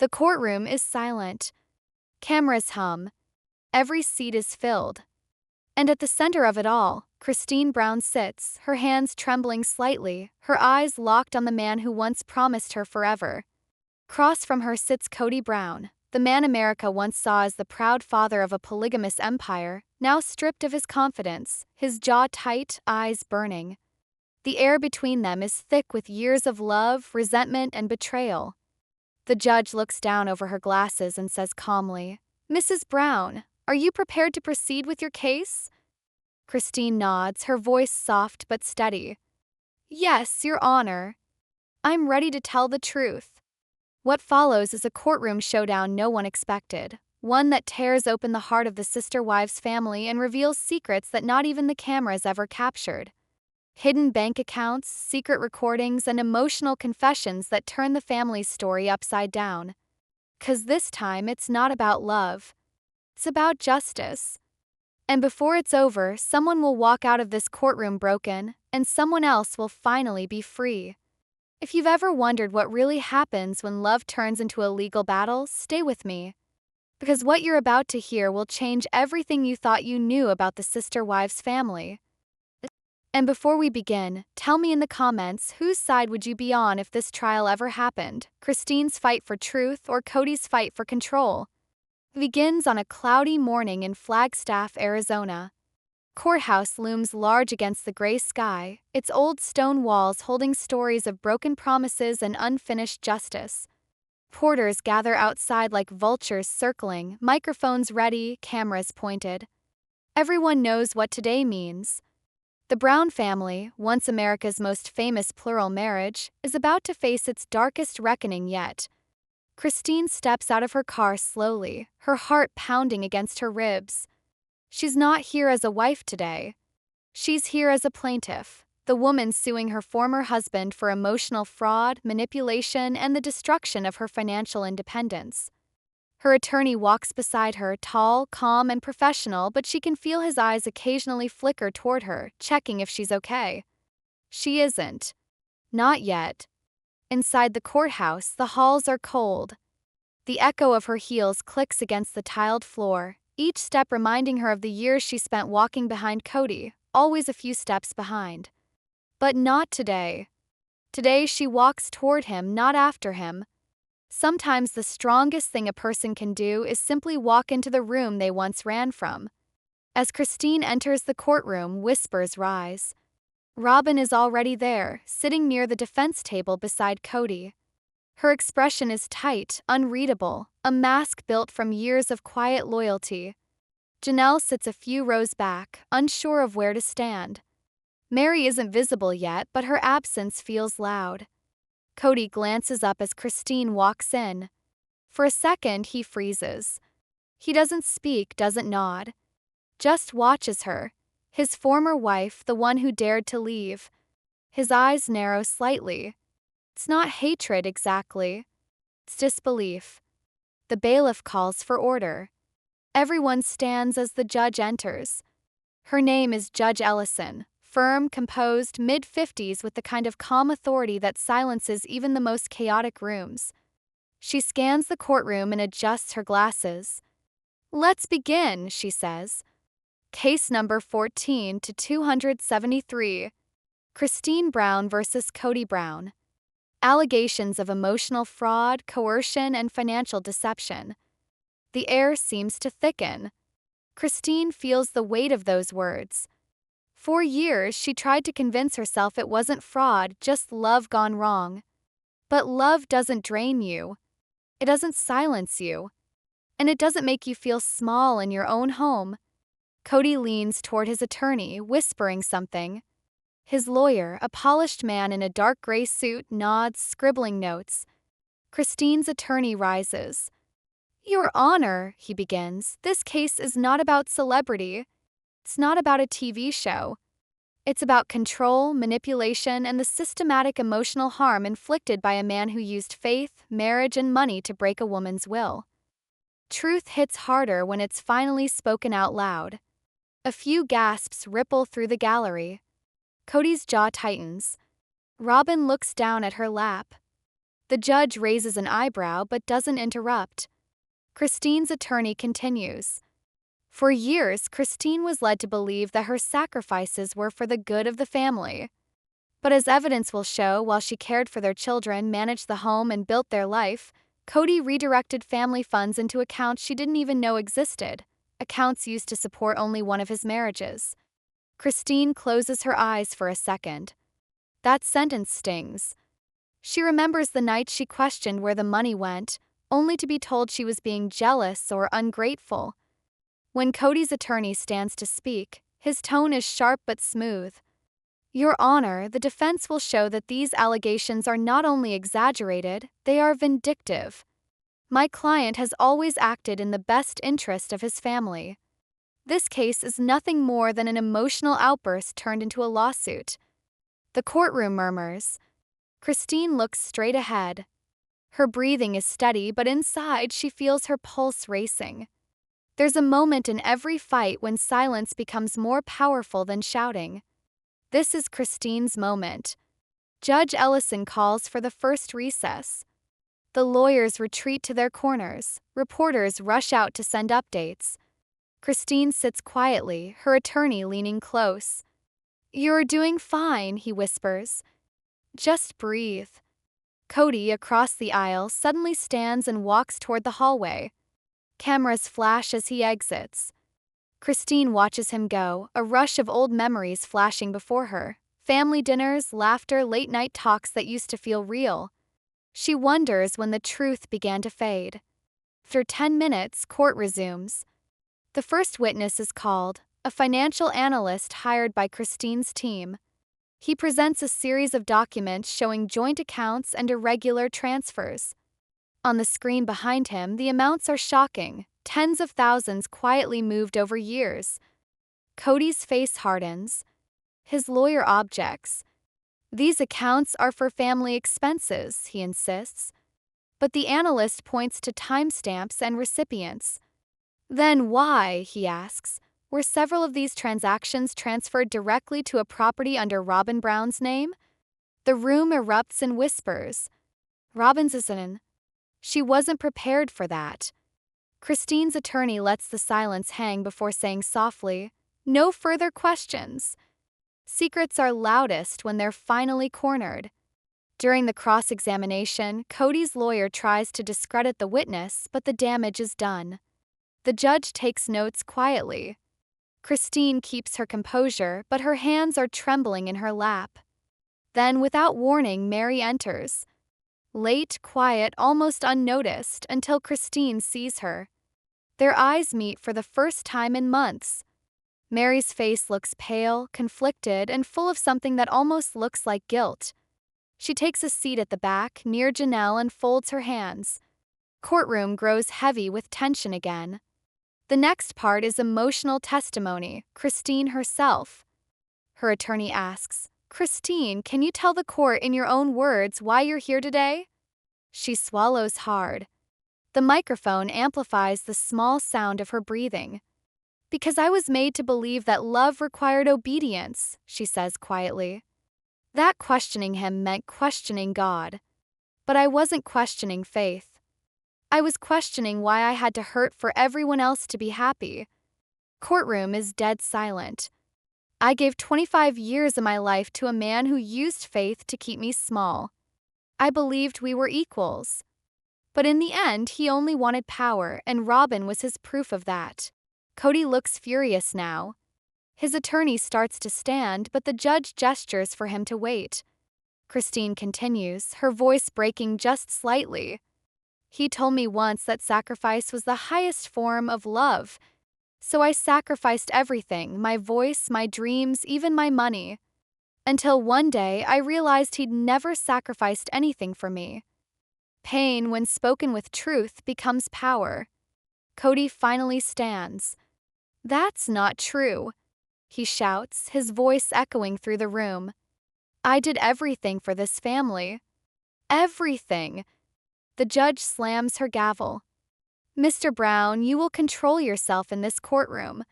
The courtroom is silent. Cameras hum. Every seat is filled. And at the center of it all, Christine Brown sits, her hands trembling slightly, her eyes locked on the man who once promised her forever. Across from her sits Kody Brown, the man America once saw as the proud father of a polygamous empire, now stripped of his confidence, his jaw tight, eyes burning. The air between them is thick with years of love, resentment, and betrayal. The judge looks down over her glasses and says calmly, "Mrs. Brown, are you prepared to proceed with your case?" Christine nods, her voice soft but steady. "Yes, Your Honor. I'm ready to tell the truth." What follows is a courtroom showdown no one expected, one that tears open the heart of the sister wives' family and reveals secrets that not even the cameras ever captured. Hidden bank accounts, secret recordings, and emotional confessions that turn the family's story upside down. 'Cause this time it's not about love. It's about justice. And before it's over, someone will walk out of this courtroom broken, and someone else will finally be free. If you've ever wondered what really happens when love turns into a legal battle, stay with me. Because what you're about to hear will change everything you thought you knew about the sister wives' family. And before we begin, tell me in the comments whose side would you be on if this trial ever happened, Christine's fight for truth or Kody's fight for control? It begins on a cloudy morning in Flagstaff, Arizona. Courthouse looms large against the gray sky, its old stone walls holding stories of broken promises and unfinished justice. Porters gather outside like vultures circling, microphones ready, cameras pointed. Everyone knows what today means. The Brown family, once America's most famous plural marriage, is about to face its darkest reckoning yet. Christine steps out of her car slowly, her heart pounding against her ribs. She's not here as a wife today. She's here as a plaintiff, the woman suing her former husband for emotional fraud, manipulation, and the destruction of her financial independence. Her attorney walks beside her, tall, calm, and professional, but she can feel his eyes occasionally flicker toward her, checking if she's okay. She isn't. Not yet. Inside the courthouse, the halls are cold. The echo of her heels clicks against the tiled floor, each step reminding her of the years she spent walking behind Kody, always a few steps behind. But not today. Today she walks toward him, not after him. Sometimes the strongest thing a person can do is simply walk into the room they once ran from. As Christine enters the courtroom, whispers rise. Robin is already there, sitting near the defense table beside Kody. Her expression is tight, unreadable, a mask built from years of quiet loyalty. Janelle sits a few rows back, unsure of where to stand. Mary isn't visible yet, but her absence feels loud. Kody glances up as Christine walks in. For a second, he freezes. He doesn't speak, doesn't nod. Just watches her, his former wife, the one who dared to leave. His eyes narrow slightly. It's not hatred exactly. It's disbelief. The bailiff calls for order. Everyone stands as the judge enters. Her name is Judge Ellison, firm, composed, mid-50s with the kind of calm authority that silences even the most chaotic rooms. She scans the courtroom and adjusts her glasses. "Let's begin," she says. Case number 14 to 273. Christine Brown versus Kody Brown. Allegations of emotional fraud, coercion, and financial deception. The air seems to thicken. Christine feels the weight of those words. For years, she tried to convince herself it wasn't fraud, just love gone wrong. But love doesn't drain you. It doesn't silence you. And it doesn't make you feel small in your own home. Kody leans toward his attorney, whispering something. His lawyer, a polished man in a dark gray suit, nods, scribbling notes. Christine's attorney rises. "Your Honor," he begins, "this case is not about celebrity. It's not about a TV show. It's about control, manipulation, and the systematic emotional harm inflicted by a man who used faith, marriage, and money to break a woman's will." Truth hits harder when it's finally spoken out loud. A few gasps ripple through the gallery. Kody's jaw tightens. Robin looks down at her lap. The judge raises an eyebrow but doesn't interrupt. Christine's attorney continues. For years, Christine was led to believe that her sacrifices were for the good of the family. But as evidence will show, while she cared for their children, managed the home, and built their life, Kody redirected family funds into accounts she didn't even know existed, accounts used to support only one of his marriages. Christine closes her eyes for a second. That sentence stings. She remembers the night she questioned where the money went, only to be told she was being jealous or ungrateful. When Kody's attorney stands to speak, his tone is sharp but smooth. Your Honor, the defense will show that these allegations are not only exaggerated, they are vindictive. My client has always acted in the best interest of his family. This case is nothing more than an emotional outburst turned into a lawsuit. The courtroom murmurs. Christine looks straight ahead. Her breathing is steady, but inside she feels her pulse racing. There's a moment in every fight when silence becomes more powerful than shouting. This is Christine's moment. Judge Ellison calls for the first recess. The lawyers retreat to their corners. Reporters rush out to send updates. Christine sits quietly, her attorney leaning close. You're doing fine, he whispers. Just breathe. Kody, across the aisle, suddenly stands and walks toward the hallway. Cameras flash as he exits. Christine watches him go, a rush of old memories flashing before her. Family dinners, laughter, late-night talks that used to feel real. She wonders when the truth began to fade. After 10 minutes, court resumes. The first witness is called, a financial analyst hired by Christine's team. He presents a series of documents showing joint accounts and irregular transfers. On the screen behind him, the amounts are shocking, tens of thousands quietly moved over years. Kody's face hardens. His lawyer objects. These accounts are for family expenses, he insists. But the analyst points to timestamps and recipients. Then why, he asks, were several of these transactions transferred directly to a property under Robin Brown's name? The room erupts in whispers. Robin's isn't. She wasn't prepared for that. Christine's attorney lets the silence hang before saying softly, no further questions. Secrets are loudest when they're finally cornered. During the cross-examination, Kody's lawyer tries to discredit the witness, but the damage is done. The judge takes notes quietly. Christine keeps her composure, but her hands are trembling in her lap. Then, without warning, Mary enters. Late, quiet, almost unnoticed, until Christine sees her. Their eyes meet for the first time in months. Mary's face looks pale, conflicted, and full of something that almost looks like guilt. She takes a seat at the back, near Janelle, and folds her hands. Courtroom grows heavy with tension again. The next part is emotional testimony, Christine herself. Her attorney asks, Christine, can you tell the court in your own words why you're here today? She swallows hard. The microphone amplifies the small sound of her breathing. Because I was made to believe that love required obedience, she says quietly. That questioning him meant questioning God. But I wasn't questioning faith. I was questioning why I had to hurt for everyone else to be happy. Courtroom is dead silent. I gave 25 years of my life to a man who used faith to keep me small. I believed we were equals. But in the end, he only wanted power, and Robin was his proof of that. Kody looks furious now. His attorney starts to stand, but the judge gestures for him to wait. Christine continues, her voice breaking just slightly. He told me once that sacrifice was the highest form of love. So I sacrificed everything, my voice, my dreams, even my money. Until one day I realized he'd never sacrificed anything for me. Pain, when spoken with truth, becomes power. Kody finally stands. That's not true, he shouts, his voice echoing through the room. I did everything for this family. Everything. The judge slams her gavel. Mr. Brown, you will control yourself in this courtroom.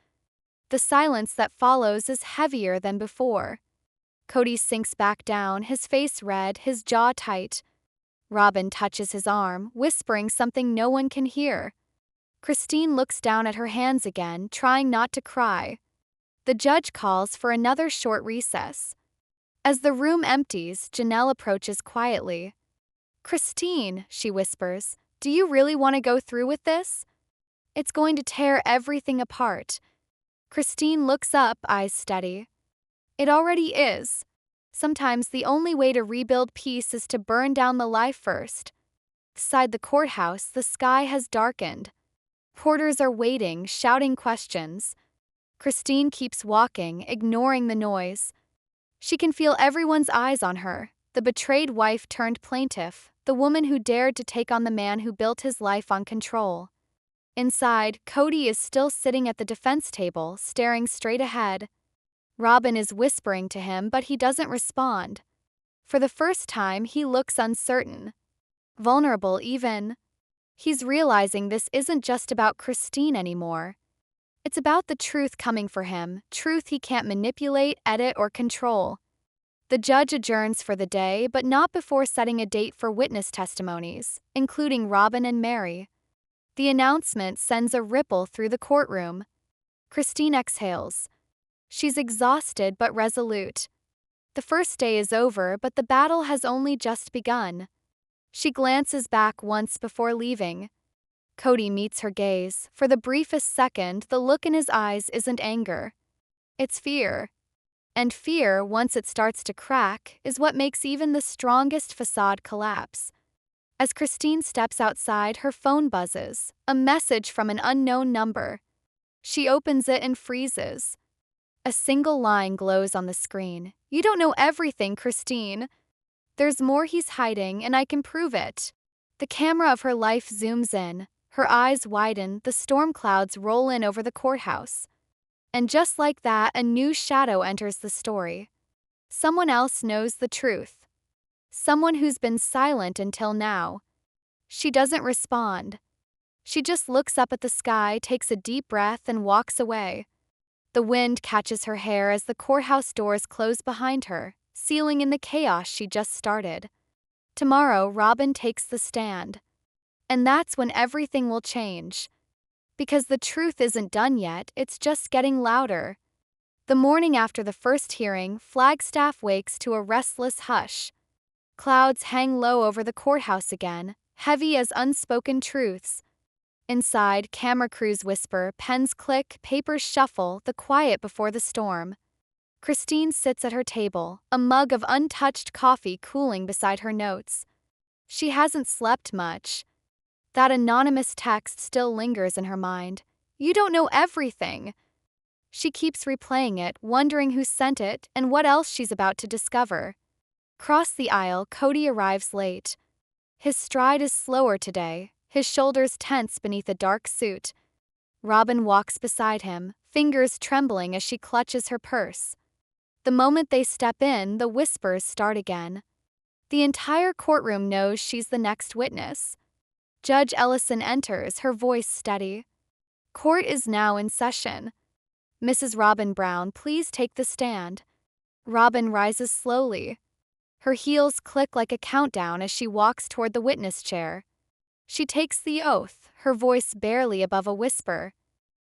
The silence that follows is heavier than before. Kody sinks back down, his face red, his jaw tight. Robin touches his arm, whispering something no one can hear. Christine looks down at her hands again, trying not to cry. The judge calls for another short recess. As the room empties, Janelle approaches quietly. "Christine," she whispers, "do you really want to go through with this? It's going to tear everything apart." Christine looks up, eyes steady. "It already is. Sometimes the only way to rebuild peace is to burn down the lie first." Beside the courthouse, the sky has darkened. Porters are waiting, shouting questions. Christine keeps walking, ignoring the noise. She can feel everyone's eyes on her, the betrayed wife turned plaintiff, the woman who dared to take on the man who built his life on control. Inside, Kody is still sitting at the defense table, staring straight ahead. Robin is whispering to him, but he doesn't respond. For the first time, he looks uncertain. Vulnerable, even. He's realizing this isn't just about Christine anymore. It's about the truth coming for him, truth he can't manipulate, edit, or control. The judge adjourns for the day, but not before setting a date for witness testimonies, including Robin and Mary. The announcement sends a ripple through the courtroom. Christine exhales. She's exhausted but resolute. The first day is over, but the battle has only just begun. She glances back once before leaving. Kody meets her gaze. For the briefest second, the look in his eyes isn't anger. It's fear. And fear, once it starts to crack, is what makes even the strongest facade collapse. As Christine steps outside, her phone buzzes, a message from an unknown number. She opens it and freezes. A single line glows on the screen. "You don't know everything, Christine. There's more he's hiding, and I can prove it." The camera of her life zooms in. Her eyes widen, the storm clouds roll in over the courthouse. And just like that, a new shadow enters the story. Someone else knows the truth. Someone who's been silent until now. She doesn't respond. She just looks up at the sky, takes a deep breath, and walks away. The wind catches her hair as the courthouse doors close behind her, sealing in the chaos she just started. Tomorrow, Robin takes the stand. And that's when everything will change. Because the truth isn't done yet, it's just getting louder. The morning after the first hearing, Flagstaff wakes to a restless hush. Clouds hang low over the courthouse again, heavy as unspoken truths. Inside, camera crews whisper, pens click, papers shuffle, the quiet before the storm. Christine sits at her table, a mug of untouched coffee cooling beside her notes. She hasn't slept much. That anonymous text still lingers in her mind. "You don't know everything." She keeps replaying it, wondering who sent it and what else she's about to discover. Across the aisle, Kody arrives late. His stride is slower today, his shoulders tense beneath a dark suit. Robin walks beside him, fingers trembling as she clutches her purse. The moment they step in, the whispers start again. The entire courtroom knows she's the next witness. Judge Ellison enters, her voice steady. "Court is now in session. Mrs. Robin Brown, please take the stand." Robin rises slowly. Her heels click like a countdown as she walks toward the witness chair. She takes the oath, her voice barely above a whisper.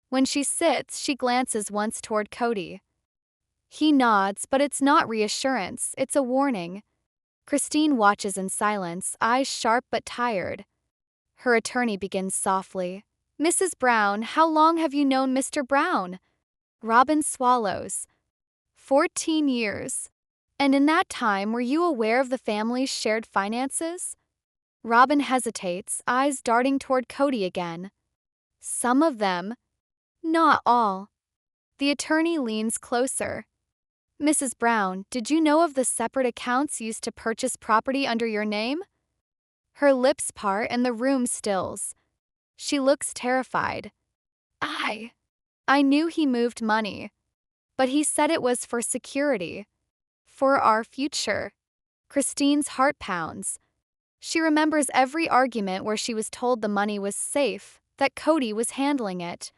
When she sits, she glances once toward Kody. He nods, but it's not reassurance, it's a warning. Christine watches in silence, eyes sharp but tired. Her attorney begins softly. "Mrs. Brown, how long have you known Mr. Brown?" Robin swallows. 14 years. "And in that time, were you aware of the family's shared finances?" Robin hesitates, eyes darting toward Kody again. "Some of them. Not all." The attorney leans closer. "Mrs. Brown, did you know of the separate accounts used to purchase property under your name?" Her lips part and the room stills. She looks terrified. I knew he moved money. But he said it was for security. For our future." Christine's heart pounds. She remembers every argument where she was told the money was safe, that Kody was handling it.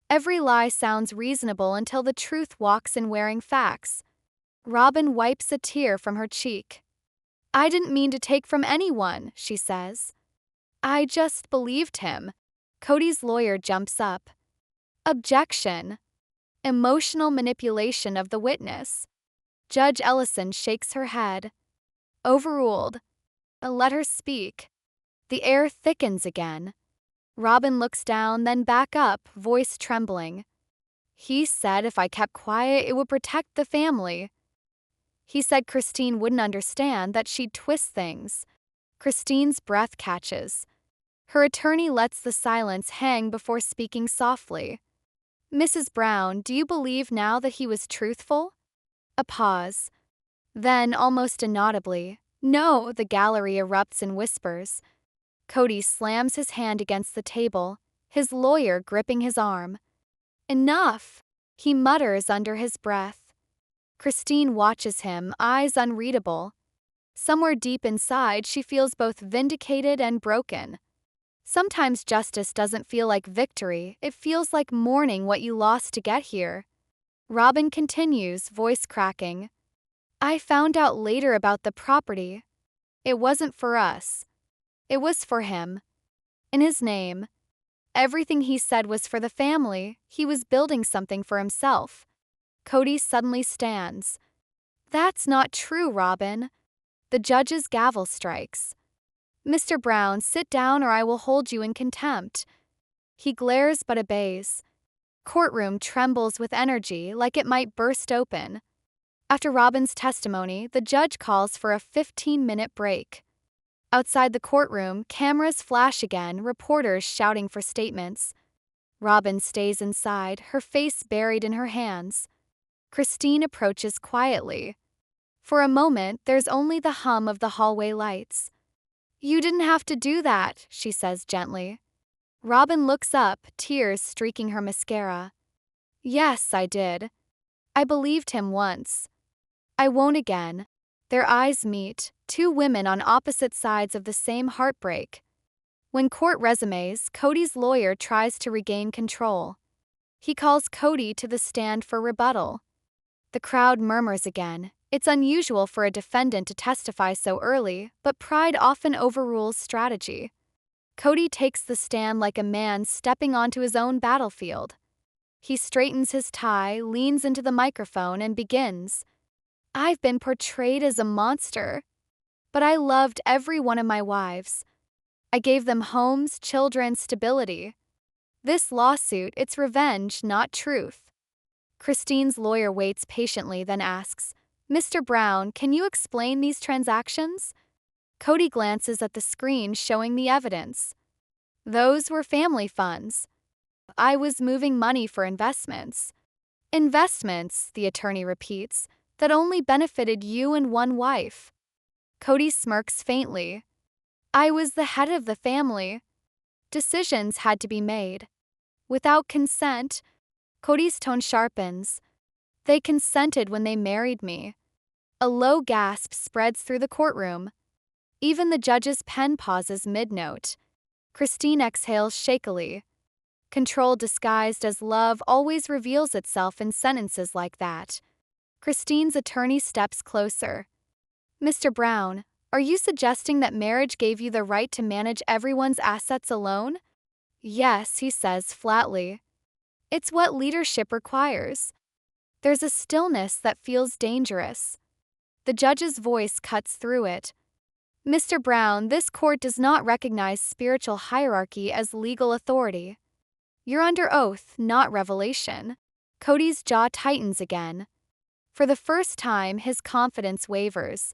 Every lie sounds reasonable until the truth walks in wearing facts. Robin wipes a tear from her cheek. I didn't mean to take from anyone, she says. I just believed him. Kody's lawyer jumps up. Objection. Emotional manipulation of the witness. Judge Ellison shakes her head. Overruled. Let her speak. The air thickens again. Robin looks down, then back up, voice trembling. He said if I kept quiet, it would protect the family. He said Christine wouldn't understand, that she'd twist things. Christine's breath catches. Her attorney lets the silence hang before speaking softly. Mrs. Brown, do you believe now that he was truthful? A pause. Then, almost inaudibly, no, the gallery erupts in whispers. Kody slams his hand against the table, his lawyer gripping his arm. Enough, he mutters under his breath. Christine watches him, eyes unreadable. Somewhere deep inside, she feels both vindicated and broken. Sometimes justice doesn't feel like victory, it feels like mourning what you lost to get here. Robin continues, voice cracking. I found out later about the property. It wasn't for us. It was for him. In his name. Everything he said was for the family. He was building something for himself. Kody suddenly stands. That's not true, Robin. The judge's gavel strikes. Mr. Brown, sit down or I will hold you in contempt. He glares but obeys. Courtroom trembles with energy, like it might burst open. After Robin's testimony, the judge calls for a 15-minute break. Outside the courtroom, cameras flash again, reporters shouting for statements. Robin stays inside, her face buried in her hands. Christine approaches quietly. For a moment, there's only the hum of the hallway lights. You didn't have to do that, she says gently. Robin looks up, tears streaking her mascara. Yes, I did. I believed him once. I won't again. Their eyes meet, two women on opposite sides of the same heartbreak. When court resumes, Kody's lawyer tries to regain control. He calls Kody to the stand for rebuttal. The crowd murmurs again. It's unusual for a defendant to testify so early, but pride often overrules strategy. Kody takes the stand like a man stepping onto his own battlefield. He straightens his tie, leans into the microphone, and begins. I've been portrayed as a monster, but I loved every one of my wives. I gave them homes, children, stability. This lawsuit, it's revenge, not truth. Christine's lawyer waits patiently, then asks, Mr. Brown, can you explain these transactions? Kody glances at the screen showing the evidence. Those were family funds. I was moving money for investments. Investments, the attorney repeats, that only benefited you and one wife. Kody smirks faintly. I was the head of the family. Decisions had to be made. Without consent, Kody's tone sharpens. They consented when they married me. A low gasp spreads through the courtroom. Even the judge's pen pauses mid-note. Christine exhales shakily. Control disguised as love always reveals itself in sentences like that. Christine's attorney steps closer. Mr. Brown, are you suggesting that marriage gave you the right to manage everyone's assets alone? Yes, he says flatly. It's what leadership requires. There's a stillness that feels dangerous. The judge's voice cuts through it. Mr. Brown, this court does not recognize spiritual hierarchy as legal authority. You're under oath, not revelation. Kody's jaw tightens again. For the first time, his confidence wavers.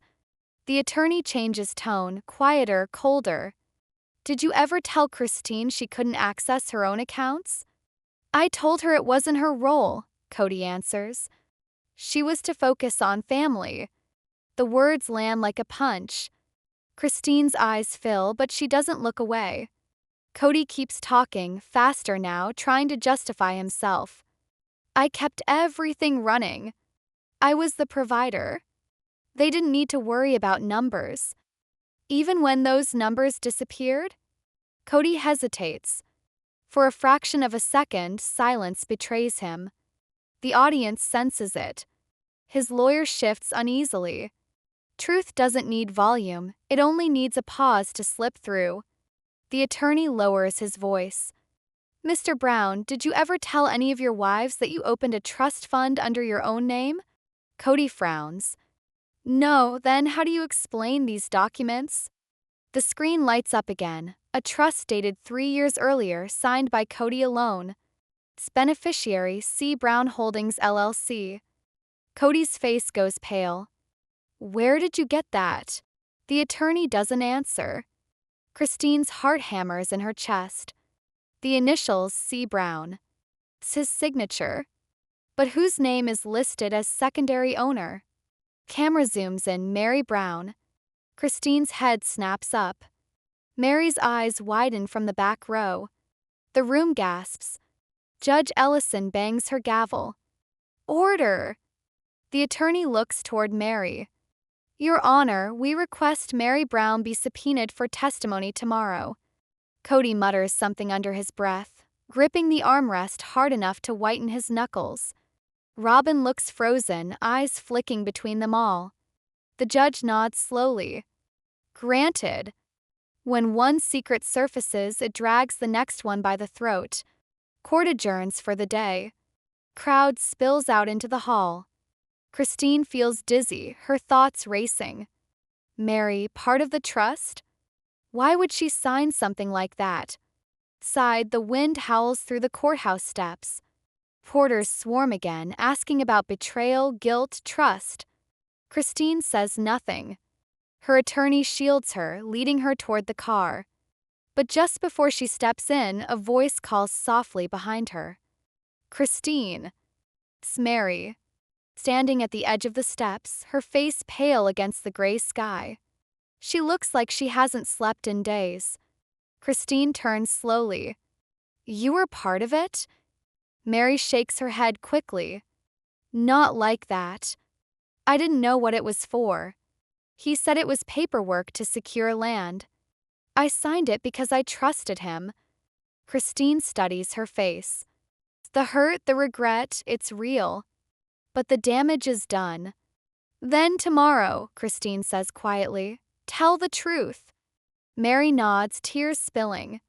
The attorney changes tone, quieter, colder. Did you ever tell Christine she couldn't access her own accounts? I told her it wasn't her role, Kody answers. She was to focus on family. The words land like a punch. Christine's eyes fill, but she doesn't look away. Kody keeps talking, faster now, trying to justify himself. I kept everything running. I was the provider. They didn't need to worry about numbers. Even when those numbers disappeared? Kody hesitates. For a fraction of a second, silence betrays him. The audience senses it. His lawyer shifts uneasily. Truth doesn't need volume, it only needs a pause to slip through. The attorney lowers his voice. Mr. Brown, did you ever tell any of your wives that you opened a trust fund under your own name? Kody frowns. No, then how do you explain these documents? The screen lights up again, a trust dated 3 years earlier signed by Kody alone. Its beneficiary C. Brown Holdings LLC. Kody's face goes pale. Where did you get that? The attorney doesn't answer. Christine's heart hammers in her chest. The initials C. Brown. It's his signature. But whose name is listed as secondary owner? Camera zooms in Mary Brown. Christine's head snaps up. Mary's eyes widen from the back row. The room gasps. Judge Ellison bangs her gavel. Order! The attorney looks toward Mary. Your Honor, we request Mary Brown be subpoenaed for testimony tomorrow. Kody mutters something under his breath, gripping the armrest hard enough to whiten his knuckles. Robin looks frozen, eyes flicking between them all. The judge nods slowly. Granted. When one secret surfaces, it drags the next one by the throat. Court adjourns for the day. Crowd spills out into the hall. Christine feels dizzy, her thoughts racing. Mary, part of the trust? Why would she sign something like that? Outside, the wind howls through the courthouse steps. Porters swarm again, asking about betrayal, guilt, trust. Christine says nothing. Her attorney shields her, leading her toward the car. But just before she steps in, a voice calls softly behind her. Christine. It's Mary. Standing at the edge of the steps, her face pale against the gray sky. She looks like she hasn't slept in days. Christine turns slowly. You were part of it? Mary shakes her head quickly. Not like that. I didn't know what it was for. He said it was paperwork to secure land. I signed it because I trusted him. Christine studies her face. The hurt, the regret, it's real. But the damage is done. Then tomorrow, Christine says quietly, tell the truth. Mary nods, tears spilling.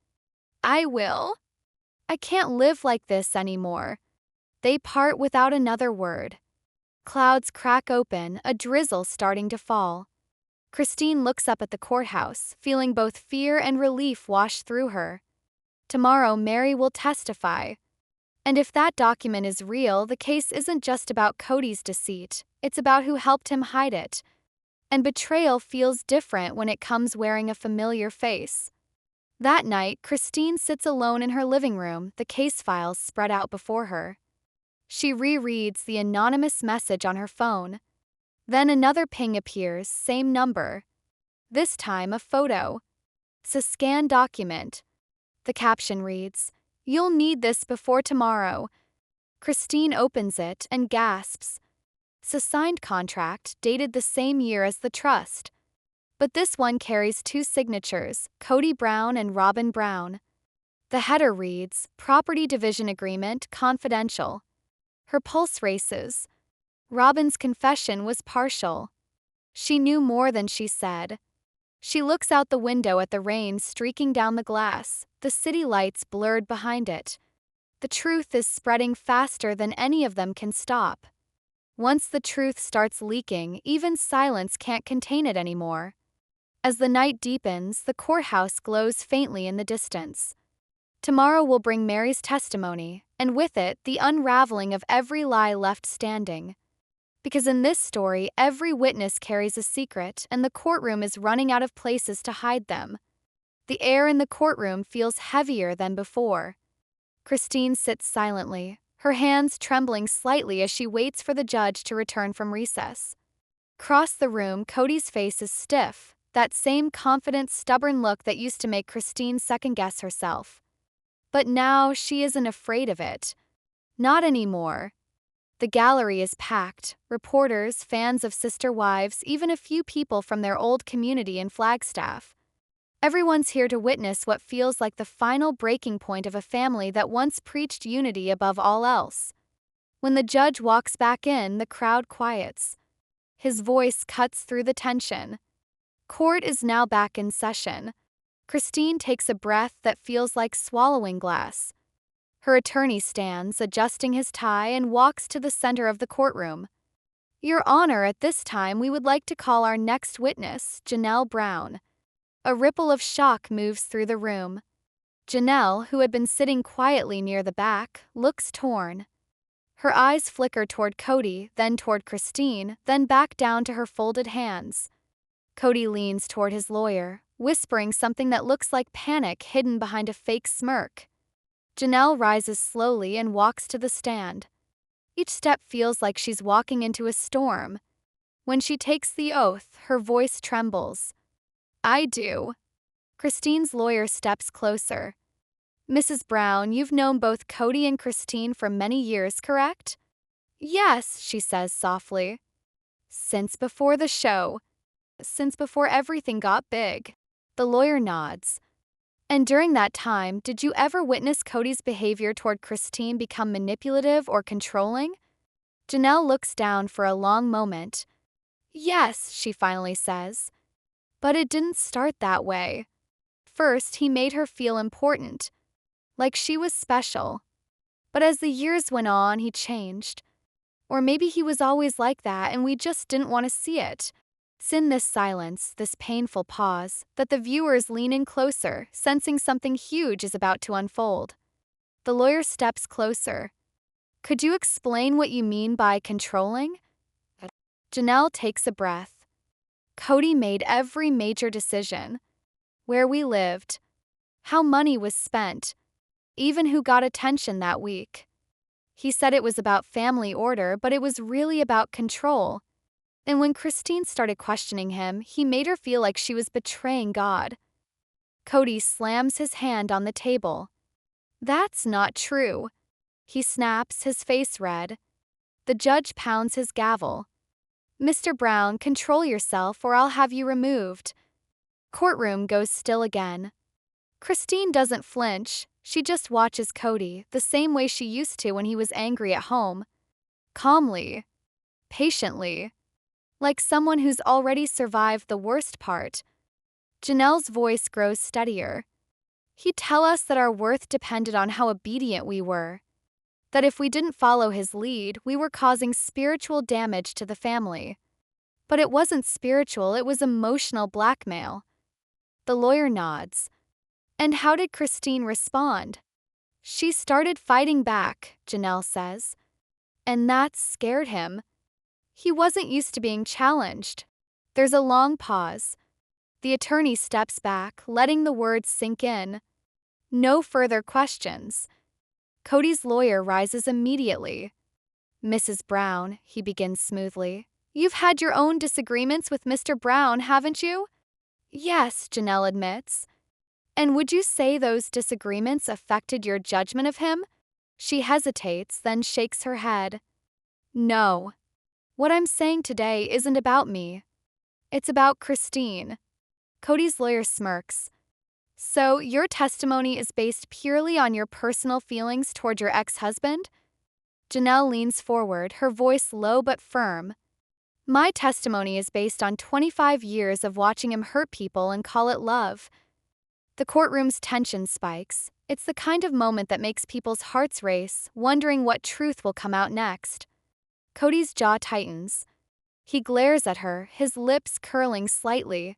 I will. I can't live like this anymore. They part without another word. Clouds crack open, a drizzle starting to fall. Christine looks up at the courthouse, feeling both fear and relief wash through her. Tomorrow, Mary will testify. And if that document is real, the case isn't just about Kody's deceit, it's about who helped him hide it. And betrayal feels different when it comes wearing a familiar face. That night, Christine sits alone in her living room, the case files spread out before her. She rereads the anonymous message on her phone. Then another ping appears, same number. This time a photo. It's a scanned document. The caption reads, You'll need this before tomorrow. Christine opens it and gasps. It's a signed contract, dated the same year as the trust. But this one carries 2 signatures, Kody Brown and Robin Brown. The header reads, Property Division Agreement, Confidential. Her pulse races. Robin's confession was partial. She knew more than she said. She looks out the window at the rain streaking down the glass, the city lights blurred behind it. The truth is spreading faster than any of them can stop. Once the truth starts leaking, even silence can't contain it anymore. As the night deepens, the courthouse glows faintly in the distance. Tomorrow will bring Mary's testimony, and with it, the unraveling of every lie left standing. Because in this story, every witness carries a secret, and the courtroom is running out of places to hide them. The air in the courtroom feels heavier than before. Christine sits silently, her hands trembling slightly as she waits for the judge to return from recess. Across the room, Kody's face is stiff, that same confident, stubborn look that used to make Christine second-guess herself. But now she isn't afraid of it. Not anymore. The gallery is packed, reporters, fans of Sister Wives, even a few people from their old community in Flagstaff. Everyone's here to witness what feels like the final breaking point of a family that once preached unity above all else. When the judge walks back in, the crowd quiets. His voice cuts through the tension. Court is now back in session. Christine takes a breath that feels like swallowing glass. Her attorney stands, adjusting his tie, and walks to the center of the courtroom. Your Honor, at this time we would like to call our next witness, Janelle Brown. A ripple of shock moves through the room. Janelle, who had been sitting quietly near the back, looks torn. Her eyes flicker toward Kody, then toward Christine, then back down to her folded hands. Kody leans toward his lawyer, whispering something that looks like panic hidden behind a fake smirk. Janelle rises slowly and walks to the stand. Each step feels like she's walking into a storm. When she takes the oath, her voice trembles. I do. Christine's lawyer steps closer. Mrs. Brown, you've known both Kody and Christine for many years, correct? Yes, she says softly. Since before the show. Since before everything got big. The lawyer nods. And during that time, did you ever witness Kody's behavior toward Christine become manipulative or controlling? Janelle looks down for a long moment. Yes, she finally says. But it didn't start that way. First, he made her feel important, like she was special. But as the years went on, he changed. Or maybe he was always like that and we just didn't want to see it. It's in this silence, this painful pause, that the viewers lean in closer, sensing something huge is about to unfold. The lawyer steps closer. Could you explain what you mean by controlling? Janelle takes a breath. Kody made every major decision. Where we lived, how money was spent, even who got attention that week. He said it was about family order, but it was really about control. And when Christine started questioning him, he made her feel like she was betraying God. Kody slams his hand on the table. That's not true. He snaps, his face red. The judge pounds his gavel. Mr. Brown, control yourself or I'll have you removed. Courtroom goes still again. Christine doesn't flinch. She just watches Kody, the same way she used to when he was angry at home. Calmly. Patiently. Like someone who's already survived the worst part. Janelle's voice grows steadier. He'd tell us that our worth depended on how obedient we were. That if we didn't follow his lead, we were causing spiritual damage to the family. But it wasn't spiritual, it was emotional blackmail. The lawyer nods. And how did Christine respond? She started fighting back, Janelle says. And that scared him. He wasn't used to being challenged. There's a long pause. The attorney steps back, letting the words sink in. No further questions. Kody's lawyer rises immediately. Mrs. Brown, he begins smoothly. You've had your own disagreements with Mr. Brown, haven't you? Yes, Janelle admits. And would you say those disagreements affected your judgment of him? She hesitates, then shakes her head. No. What I'm saying today isn't about me. It's about Christine. Kody's lawyer smirks. So, your testimony is based purely on your personal feelings toward your ex-husband? Janelle leans forward, her voice low but firm. My testimony is based on 25 years of watching him hurt people and call it love. The courtroom's tension spikes. It's the kind of moment that makes people's hearts race, wondering what truth will come out next. Kody's jaw tightens. He glares at her, his lips curling slightly.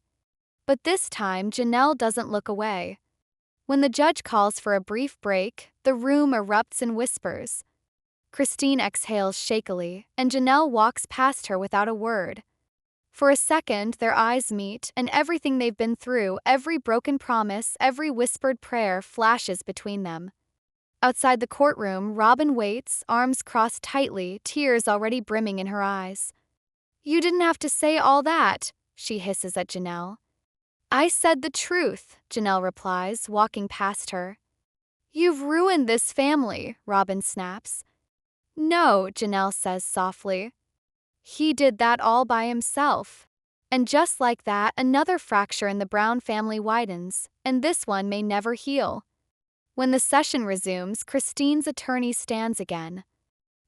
But this time, Janelle doesn't look away. When the judge calls for a brief break, the room erupts in whispers. Christine exhales shakily, and Janelle walks past her without a word. For a second, their eyes meet, and everything they've been through, every broken promise, every whispered prayer flashes between them. Outside the courtroom, Robin waits, arms crossed tightly, tears already brimming in her eyes. You didn't have to say all that, she hisses at Janelle. I said the truth, Janelle replies, walking past her. You've ruined this family, Robin snaps. No, Janelle says softly. He did that all by himself. And just like that, another fracture in the Brown family widens, and this one may never heal. When the session resumes, Christine's attorney stands again.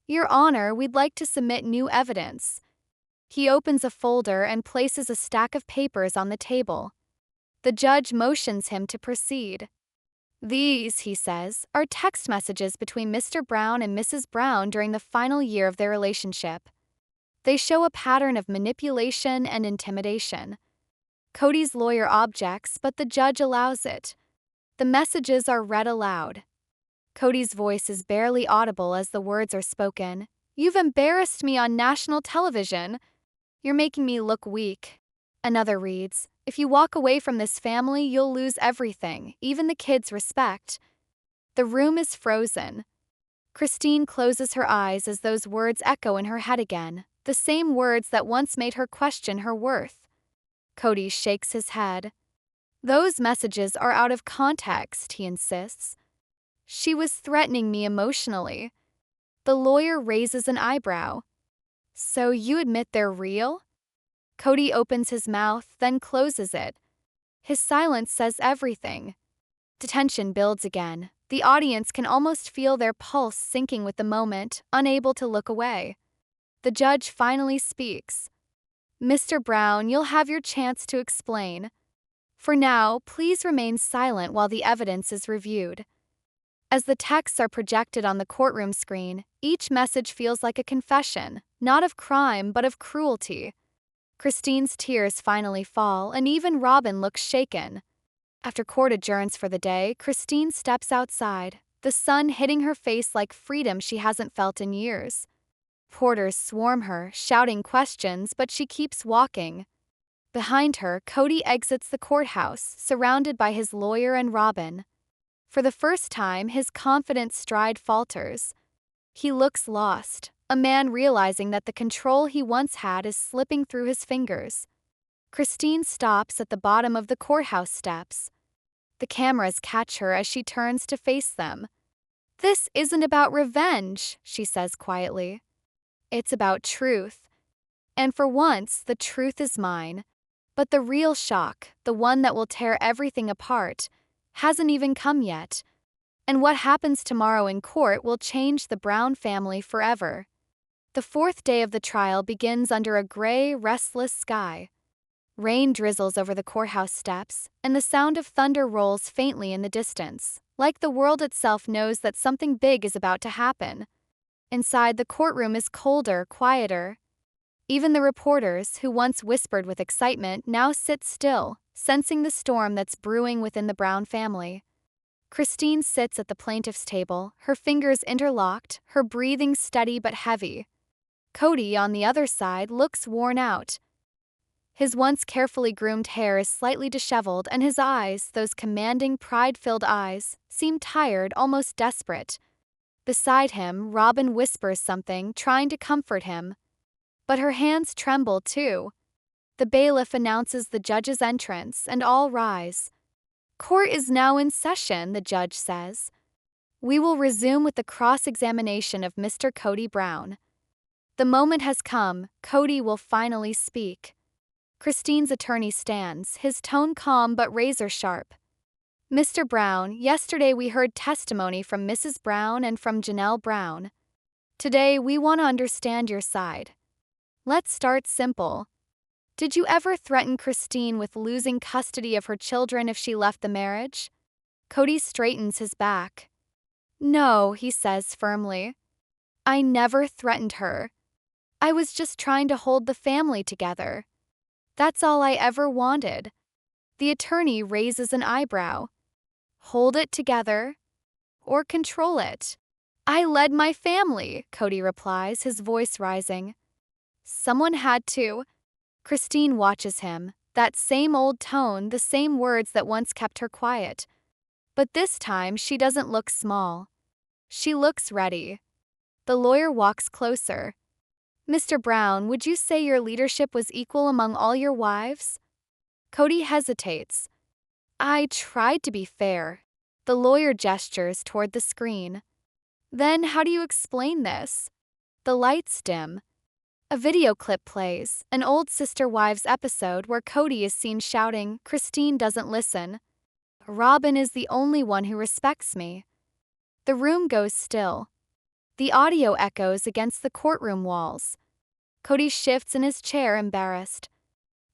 Your Honor, we'd like to submit new evidence. He opens a folder and places a stack of papers on the table. The judge motions him to proceed. These, he says, are text messages between Mr. Brown and Mrs. Brown during the final year of their relationship. They show a pattern of manipulation and intimidation. Kody's lawyer objects, but the judge allows it. The messages are read aloud. Kody's voice is barely audible as the words are spoken. "You've embarrassed me on national television. You're making me look weak." Another reads, "If you walk away from this family, you'll lose everything, even the kids' respect." The room is frozen. Christine closes her eyes as those words echo in her head again, the same words that once made her question her worth. Kody shakes his head. "Those messages are out of context," he insists. "She was threatening me emotionally." The lawyer raises an eyebrow. "So you admit they're real?" Kody opens his mouth, then closes it. His silence says everything. The tension builds again. The audience can almost feel their pulse sinking with the moment, unable to look away. The judge finally speaks. "Mr. Brown, you'll have your chance to explain. For now, please remain silent while the evidence is reviewed." As the texts are projected on the courtroom screen, each message feels like a confession, not of crime but of cruelty. Christine's tears finally fall, and even Robin looks shaken. After court adjourns for the day, Christine steps outside, the sun hitting her face like freedom she hasn't felt in years. Porters swarm her, shouting questions, but she keeps walking. Behind her, Kody exits the courthouse, surrounded by his lawyer and Robin. For the first time, his confident stride falters. He looks lost, a man realizing that the control he once had is slipping through his fingers. Christine stops at the bottom of the courthouse steps. The cameras catch her as she turns to face them. "This isn't about revenge," she says quietly. "It's about truth. And for once, the truth is mine. But the real shock, the one that will tear everything apart, hasn't even come yet. And what happens tomorrow in court will change the Brown family forever." The fourth day of the trial begins under a gray, restless sky. Rain drizzles over the courthouse steps, and the sound of thunder rolls faintly in the distance, like the world itself knows that something big is about to happen. Inside, the courtroom is colder, quieter. Even the reporters, who once whispered with excitement, now sit still, sensing the storm that's brewing within the Brown family. Christine sits at the plaintiff's table, her fingers interlocked, her breathing steady but heavy. Kody, on the other side, looks worn out. His once carefully groomed hair is slightly disheveled, and his eyes, those commanding, pride-filled eyes, seem tired, almost desperate. Beside him, Robin whispers something, trying to comfort him. But her hands tremble too. The bailiff announces the judge's entrance, and all rise. "Court is now in session," the judge says. "We will resume with the cross-examination of Mr. Kody Brown." The moment has come. Kody will finally speak. Christine's attorney stands, his tone calm but razor-sharp. "Mr. Brown, yesterday we heard testimony from Mrs. Brown and from Janelle Brown. Today we want to understand your side. Let's start simple. Did you ever threaten Christine with losing custody of her children if she left the marriage?" Kody straightens his back. "No," he says firmly. "I never threatened her. I was just trying to hold the family together. That's all I ever wanted." The attorney raises an eyebrow. "Hold it together? Or control it?" "I led my family," Kody replies, his voice rising. "Someone had to." Christine watches him, that same old tone, the same words that once kept her quiet. But this time she doesn't look small. She looks ready. The lawyer walks closer. "Mr. Brown, would you say your leadership was equal among all your wives?" Kody hesitates. "I tried to be fair." The lawyer gestures toward the screen. "Then how do you explain this?" The lights dim. A video clip plays, an old Sister Wives episode where Kody is seen shouting, "Christine doesn't listen. Robin is the only one who respects me." The room goes still. The audio echoes against the courtroom walls. Kody shifts in his chair, embarrassed.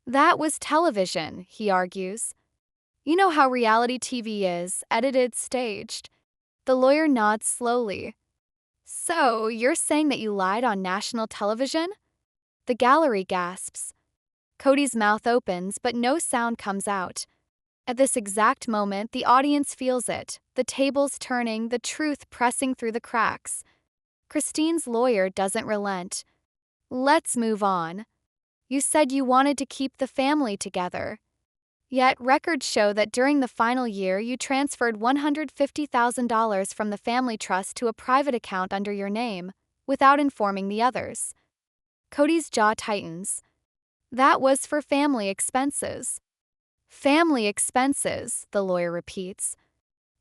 That was television, he argues. You know how reality TV is, edited, staged. The lawyer nods slowly. So, you're saying that you lied on national television? The gallery gasps. Kody's mouth opens, but no sound comes out. At this exact moment, the audience feels it, the tables turning, the truth pressing through the cracks. Christine's lawyer doesn't relent. Let's move on. You said you wanted to keep the family together. Yet, records show that during the final year, you transferred $150,000 from the family trust to a private account under your name, without informing the others. Kody's jaw tightens. That was for family expenses. Family expenses, the lawyer repeats.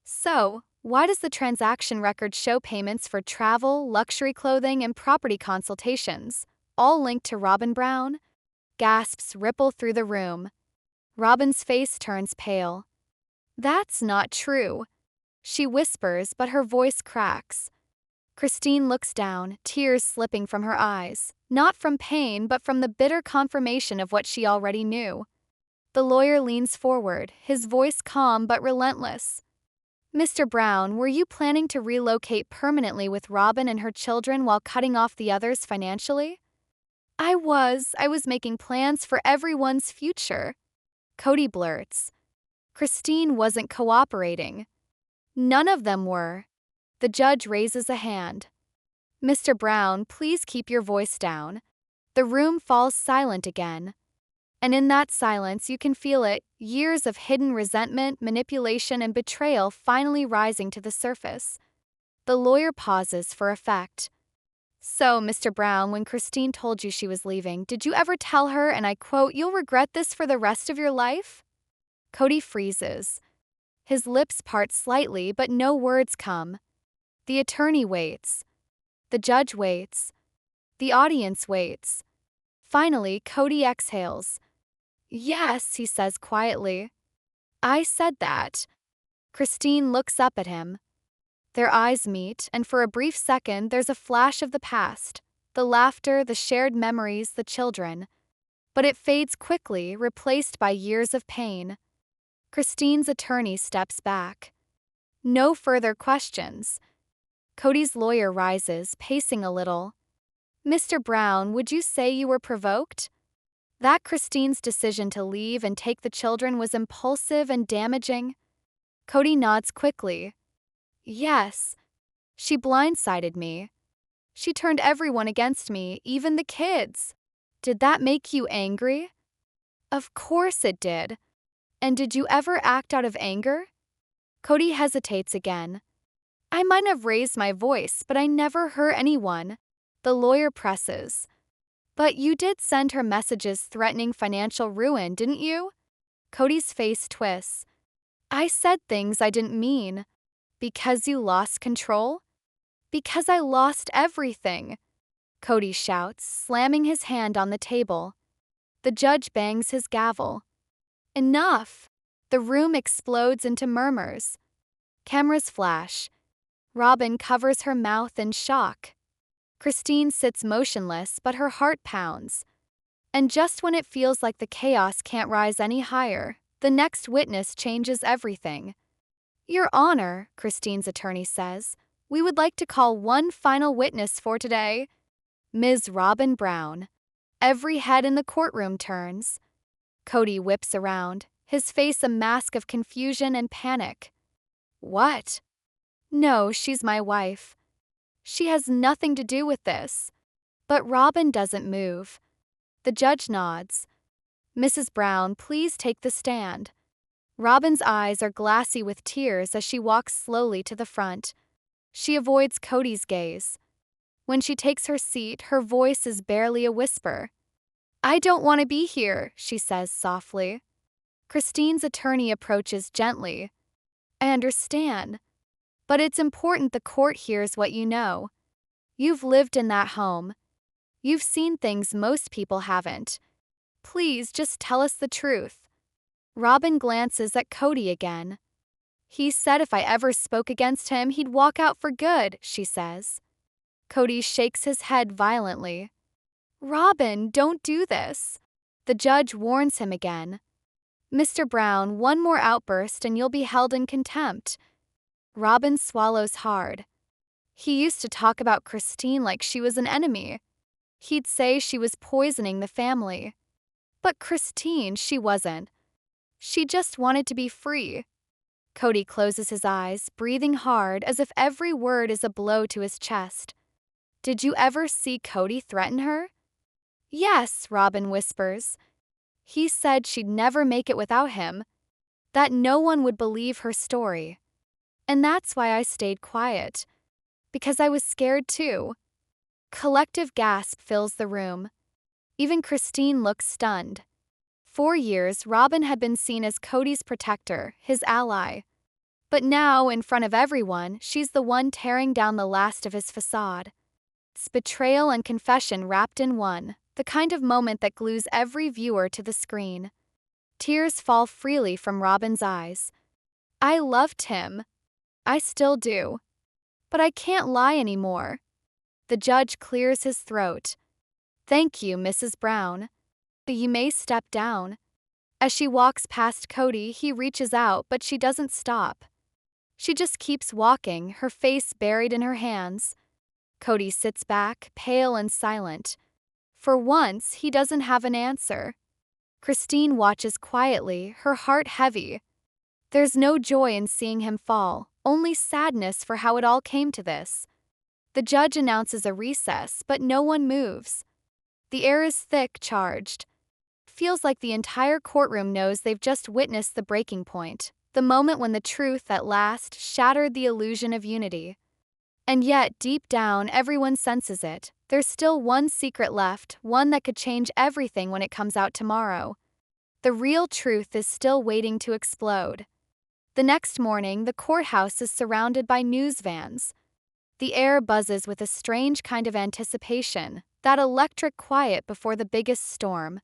So, why does the transaction record show payments for travel, luxury clothing, and property consultations, all linked to Robin Brown? Gasps ripple through the room. Robin's face turns pale. That's not true. She whispers, but her voice cracks. Christine looks down, tears slipping from her eyes, not from pain but from the bitter confirmation of what she already knew. The lawyer leans forward, his voice calm but relentless. Mr. Brown, were you planning to relocate permanently with Robin and her children while cutting off the others financially? I was making plans for everyone's future. Kody blurts. Christine wasn't cooperating. None of them were. The judge raises a hand. Mr. Brown, please keep your voice down. The room falls silent again. And in that silence you can feel it, years of hidden resentment, manipulation, and betrayal finally rising to the surface. The lawyer pauses for effect. So, Mr. Brown, when Christine told you she was leaving, did you ever tell her, and I quote, "You'll regret this for the rest of your life"? Kody freezes. His lips part slightly, but no words come. The attorney waits. The judge waits. The audience waits. Finally, Kody exhales. Yes, he says quietly. I said that. Christine looks up at him. Their eyes meet, and for a brief second there's a flash of the past, the laughter, the shared memories, the children. But it fades quickly, replaced by years of pain. Christine's attorney steps back. No further questions. Kody's lawyer rises, pacing a little. Mr. Brown, would you say you were provoked? That Christine's decision to leave and take the children was impulsive and damaging? Kody nods quickly. Yes. She blindsided me. She turned everyone against me, even the kids. Did that make you angry? Of course it did. And did you ever act out of anger? Kody hesitates again. I might have raised my voice, but I never hurt anyone. The lawyer presses. But you did send her messages threatening financial ruin, didn't you? Kody's face twists. I said things I didn't mean. Because you lost control? Because I lost everything. Kody shouts, slamming his hand on the table. The judge bangs his gavel. Enough! The room explodes into murmurs. Cameras flash. Robin covers her mouth in shock. Christine sits motionless, but her heart pounds. And just when it feels like the chaos can't rise any higher, the next witness changes everything. Your Honor, Christine's attorney says, we would like to call one final witness for today. Ms. Robin Brown. Every head in the courtroom turns. Kody whips around, his face a mask of confusion and panic. What? No, she's my wife. She has nothing to do with this. But Robin doesn't move. The judge nods. Mrs. Brown, please take the stand. Robin's eyes are glassy with tears as she walks slowly to the front. She avoids Kody's gaze. When she takes her seat, her voice is barely a whisper. I don't want to be here, she says softly. Christine's attorney approaches gently. I understand. But it's important the court hears what you know. You've lived in that home. You've seen things most people haven't. Please just tell us the truth. Robin glances at Kody again. He said if I ever spoke against him, he'd walk out for good, she says. Kody shakes his head violently. Robin, don't do this. The judge warns him again. Mr. Brown, one more outburst and you'll be held in contempt. Robin swallows hard. He used to talk about Christine like she was an enemy. He'd say she was poisoning the family. But Christine, she wasn't. She just wanted to be free. Kody closes his eyes, breathing hard as if every word is a blow to his chest. Did you ever see Kody threaten her? Yes, Robin whispers. He said she'd never make it without him, that no one would believe her story. And that's why I stayed quiet. Because I was scared too. Collective gasp fills the room. Even Christine looks stunned. For years, Robin had been seen as Kody's protector, his ally. But now, in front of everyone, she's the one tearing down the last of his facade. It's betrayal and confession wrapped in one, the kind of moment that glues every viewer to the screen. Tears fall freely from Robin's eyes. I loved him. I still do. But I can't lie anymore. The judge clears his throat. Thank you, Mrs. Brown. You may step down. As she walks past Kody, he reaches out, but she doesn't stop. She just keeps walking, her face buried in her hands. Kody sits back, pale and silent. For once, he doesn't have an answer. Christine watches quietly, her heart heavy. There's no joy in seeing him fall, only sadness for how it all came to this. The judge announces a recess, but no one moves. The air is thick, charged. Feels like the entire courtroom knows they've just witnessed the breaking point, the moment when the truth at last shattered the illusion of unity. And yet, deep down, everyone senses it. There's still one secret left, one that could change everything when it comes out tomorrow. The real truth is still waiting to explode. The next morning, the courthouse is surrounded by news vans. The air buzzes with a strange kind of anticipation, that electric quiet before the biggest storm.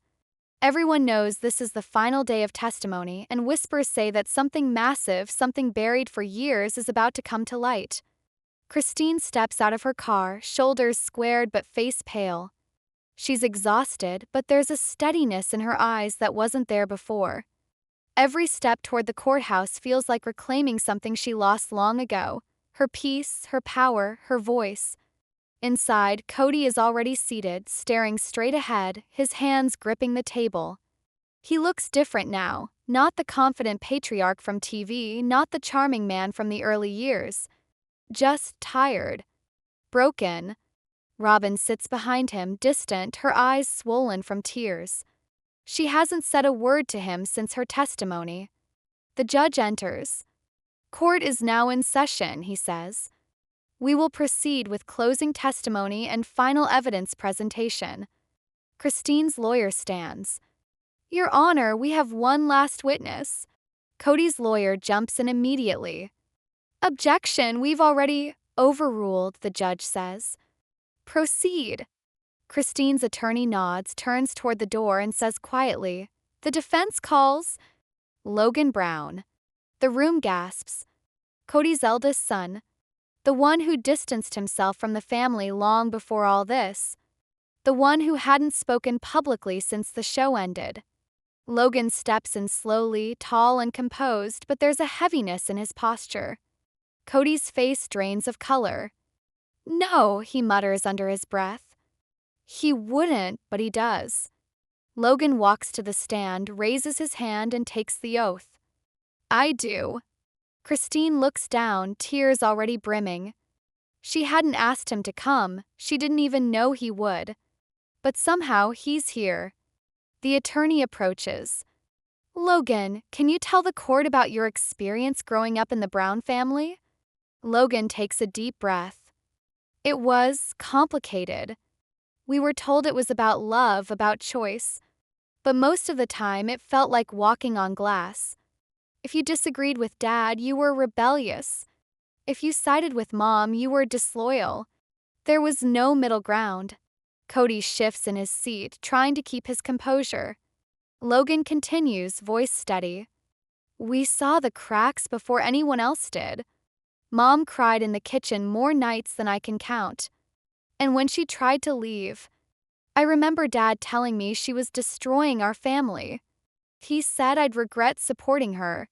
Everyone knows this is the final day of testimony, and whispers say that something massive, something buried for years, is about to come to light. Christine steps out of her car, shoulders squared but face pale. She's exhausted, but there's a steadiness in her eyes that wasn't there before. Every step toward the courthouse feels like reclaiming something she lost long ago. Her peace, her power, her voice. Inside, Kody is already seated, staring straight ahead, his hands gripping the table. He looks different now, not the confident patriarch from TV, not the charming man from the early years. Just tired. Broken. Robin sits behind him, distant, her eyes swollen from tears. She hasn't said a word to him since her testimony. The judge enters. Court is now in session, he says. We will proceed with closing testimony and final evidence presentation. Christine's lawyer stands. Your Honor, we have one last witness. Kody's lawyer jumps in immediately. Objection, we've already overruled, the judge says. Proceed. Christine's attorney nods, turns toward the door and says quietly, the defense calls Logan Brown. The room gasps. Kody's eldest son. The one who distanced himself from the family long before all this. The one who hadn't spoken publicly since the show ended. Logan steps in slowly, tall and composed, but there's a heaviness in his posture. Kody's face drains of color. No, he mutters under his breath. He wouldn't, but he does. Logan walks to the stand, raises his hand and takes the oath. I do. Christine looks down, tears already brimming. She hadn't asked him to come, she didn't even know he would. But somehow he's here. The attorney approaches. Logan, can you tell the court about your experience growing up in the Brown family? Logan takes a deep breath. It was complicated. We were told it was about love, about choice. But most of the time it felt like walking on glass. If you disagreed with Dad, you were rebellious. If you sided with Mom, you were disloyal. There was no middle ground. Kody shifts in his seat, trying to keep his composure. Logan continues, voice steady. We saw the cracks before anyone else did. Mom cried in the kitchen more nights than I can count. And when she tried to leave, I remember Dad telling me she was destroying our family. He said I'd regret supporting her.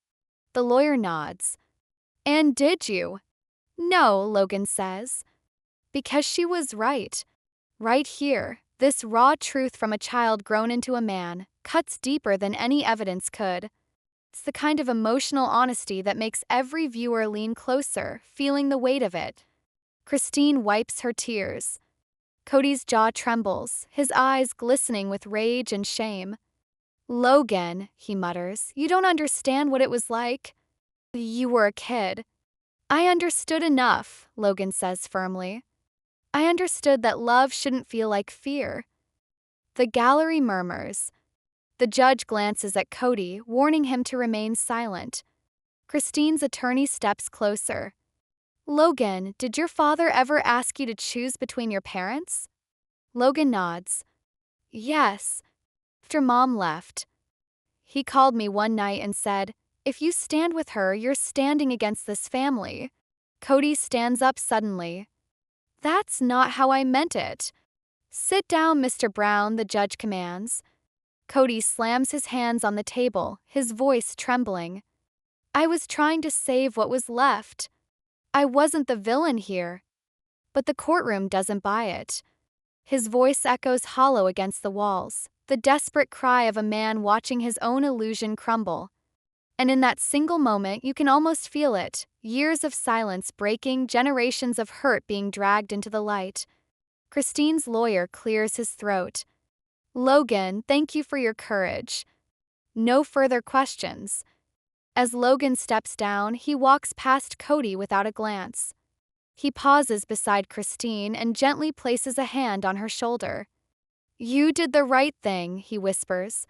The lawyer nods. And did you? No, Logan says. Because she was right. Right here, this raw truth from a child grown into a man cuts deeper than any evidence could. It's the kind of emotional honesty that makes every viewer lean closer, feeling the weight of it. Christine wipes her tears. Kody's jaw trembles, his eyes glistening with rage and shame. Logan, he mutters, you don't understand what it was like. You were a kid. I understood enough, Logan says firmly. I understood that love shouldn't feel like fear. The gallery murmurs. The judge glances at Kody, warning him to remain silent. Christine's attorney steps closer. Logan, did your father ever ask you to choose between your parents? Logan nods. Yes. After Mom left. He called me one night and said, if you stand with her, you're standing against this family. Kody stands up suddenly. That's not how I meant it. Sit down, Mr. Brown, the judge commands. Kody slams his hands on the table, his voice trembling. I was trying to save what was left. I wasn't the villain here. But the courtroom doesn't buy it. His voice echoes hollow against the walls, the desperate cry of a man watching his own illusion crumble. And in that single moment, you can almost feel it, years of silence breaking, generations of hurt being dragged into the light. Christine's lawyer clears his throat. Logan, thank you for your courage. No further questions. As Logan steps down, he walks past Kody without a glance. He pauses beside Christine and gently places a hand on her shoulder. You did the right thing, he whispers.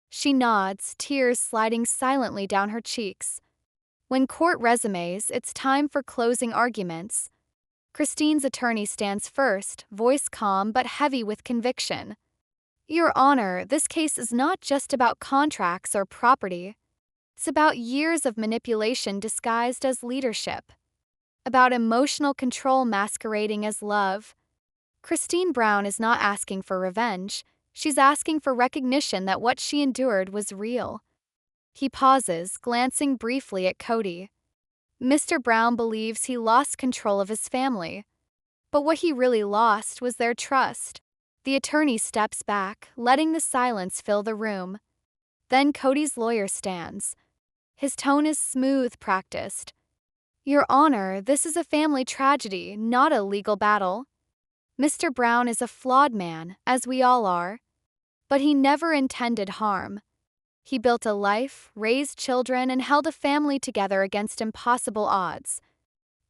She nods, tears sliding silently down her cheeks. When court resumes, it's time for closing arguments. Christine's attorney stands first, voice calm but heavy with conviction. Your Honor, this case is not just about contracts or property. It's about years of manipulation disguised as leadership. About emotional control masquerading as love. Christine Brown is not asking for revenge. She's asking for recognition that what she endured was real. He pauses, glancing briefly at Kody. Mr. Brown believes he lost control of his family. But what he really lost was their trust. The attorney steps back, letting the silence fill the room. Then Kody's lawyer stands. His tone is smooth, practiced. Your Honor, this is a family tragedy, not a legal battle. Mr. Brown is a flawed man, as we all are. But he never intended harm. He built a life, raised children, and held a family together against impossible odds.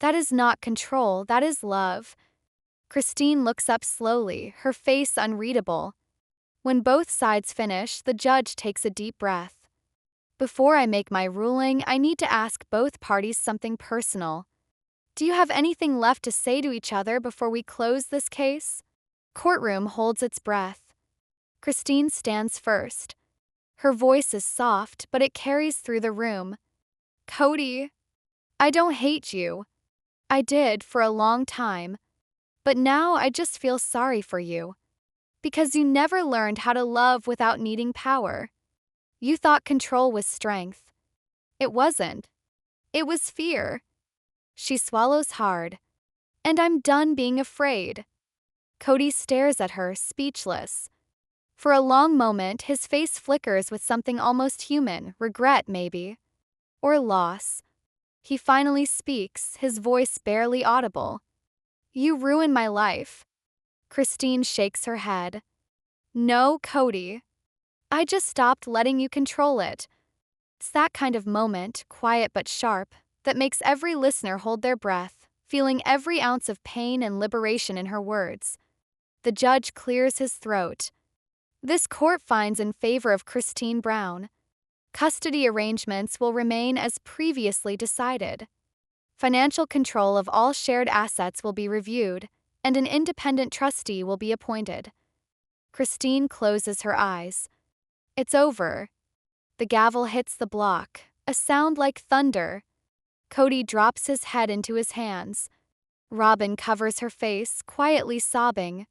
That is not control, that is love. Christine looks up slowly, her face unreadable. When both sides finish, the judge takes a deep breath. Before I make my ruling, I need to ask both parties something personal. Do you have anything left to say to each other before we close this case? Courtroom holds its breath. Christine stands first. Her voice is soft, but it carries through the room. Kody, I don't hate you. I did for a long time. But now I just feel sorry for you. Because you never learned how to love without needing power. You thought control was strength. It wasn't. It was fear. She swallows hard. And I'm done being afraid. Kody stares at her, speechless. For a long moment, his face flickers with something almost human, regret maybe. Or loss. He finally speaks, his voice barely audible. You ruined my life. Christine shakes her head. No, Kody. I just stopped letting you control it. It's that kind of moment, quiet but sharp, that makes every listener hold their breath, feeling every ounce of pain and liberation in her words. The judge clears his throat. This court finds in favor of Christine Brown. Custody arrangements will remain as previously decided. Financial control of all shared assets will be reviewed, and an independent trustee will be appointed. Christine closes her eyes. It's over. The gavel hits the block, a sound like thunder. Kody drops his head into his hands. Robin covers her face, quietly sobbing.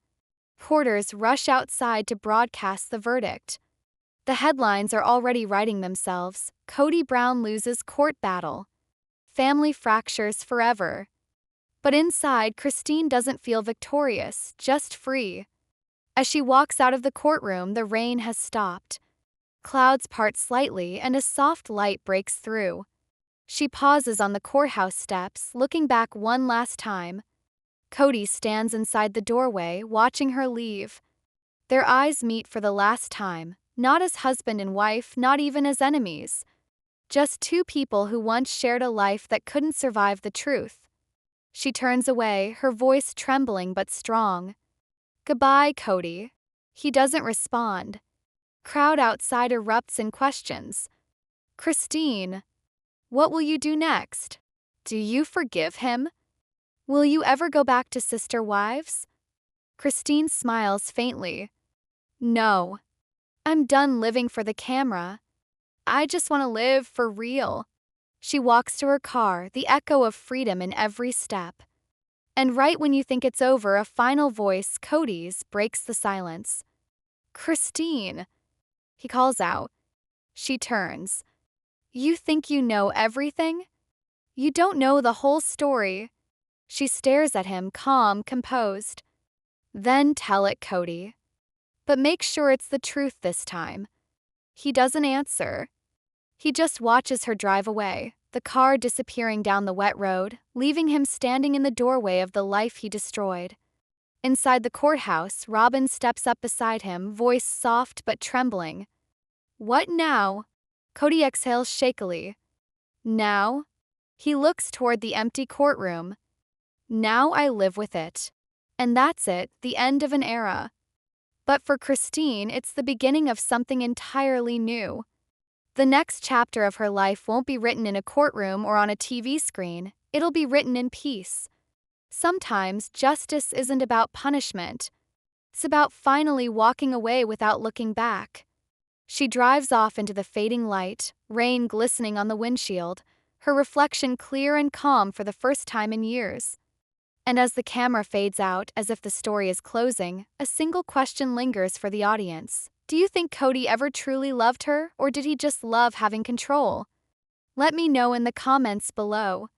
Reporters rush outside to broadcast the verdict. The headlines are already writing themselves. Kody Brown loses court battle. Family fractures forever. But inside, Christine doesn't feel victorious, just free. As she walks out of the courtroom, the rain has stopped. Clouds part slightly and a soft light breaks through. She pauses on the courthouse steps, looking back one last time. Kody stands inside the doorway, watching her leave. Their eyes meet for the last time, not as husband and wife, not even as enemies. Just two people who once shared a life that couldn't survive the truth. She turns away, her voice trembling but strong. "Goodbye, Kody." He doesn't respond. Crowd outside erupts in questions. "Christine, what will you do next? Do you forgive him? Will you ever go back to sister wives?" Christine smiles faintly. "No. I'm done living for the camera. I just want to live for real." She walks to her car, the echo of freedom in every step. And right when you think it's over, a final voice, Kody's, breaks the silence. "Christine," he calls out. She turns. "You think you know everything? You don't know the whole story." She stares at him, calm, composed. "Then tell it, Kody. But make sure it's the truth this time." He doesn't answer. He just watches her drive away, the car disappearing down the wet road, leaving him standing in the doorway of the life he destroyed. Inside the courthouse, Robin steps up beside him, voice soft but trembling. "What now?" Kody exhales shakily. "Now?" He looks toward the empty courtroom. "Now I live with it. And that's it, the end of an era. But for Christine, it's the beginning of something entirely new. The next chapter of her life won't be written in a courtroom or on a TV screen. It'll be written in peace. Sometimes justice isn't about punishment. It's about finally walking away without looking back. She drives off into the fading light, rain glistening on the windshield, her reflection clear and calm for the first time in years. And as the camera fades out, as if the story is closing, a single question lingers for the audience. Do you think Kody ever truly loved her, or did he just love having control? Let me know in the comments below.